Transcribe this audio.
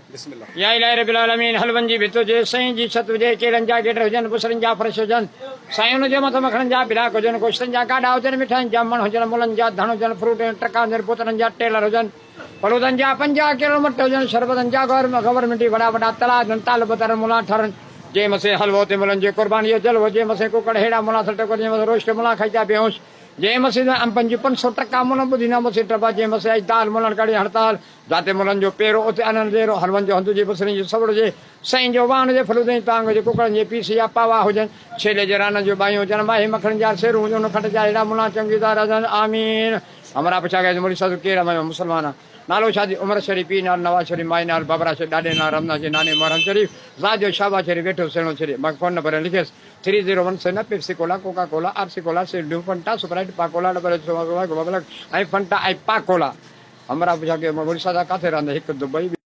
बिस्मिल्लाह। या इलाही रब्बिल आलमीन हलवन जी भितो जे सईं जी सत जे केरन जा गेटर हुजन बुसरन जा फर्श हुजन साईं जे मथ मखणन जा बिलाक हुजन कोश्तन जा काडा हुजन मिठाइन जामण हुजन मुलन जा धण हुजन फ्रूट टका हुजन पुतरन जा टेलर हुजन फलूदन जा 50 किलो मट हुजन शरबतन जा गवर्नमेंट वॾा वॾा तला हुजन ताल बतर मुला ठरन जे मसे हलवो ते मुलन जे कुर्बानी जो जलवो जे मसे कुकड़ हेड़ा मुला सटको जे मसे रोस्ट मुला खाइजा बेहोश जे मसे 500 टका मुला बुधिना मसे टबा जे मसे आई दाल मुलन कड़ी हड़ताल जाते मुलन जो पेरो उते आनंद देरो हलवन जो हंधु जे बसरी जो सवड़ जे सईं जो वाण जे फलूदे तांग जे कुकड़न जे पीस या पावा हुजन छेले जे रान जो बायूं हुजन माही मखण जा सेरू हुजन खट जा हेड़ा मुला चंगीदार हुजन आमीन हमारा पुछा गया मुड़ी सद केरा मुसलमान नालो शादी उमर शरीफ पी नाल नवाज शरीफ माई नाल बाबरा शरीफ ॾाॾे नाल रमना जे नाने मोहरम शरीफ राजो शाबा शरीफ वेठो सेणो शरीफ मां फोन नंबर लिखेस 3017 Pepsi Cola Coca Cola RC Cola सिल्डू फंटा सुपराइट पाकोला डबल ऐं फंटा ऐं पाकोला हमारा पुछा के उड़ीसा जा काथे रहंदा हिकु दुबई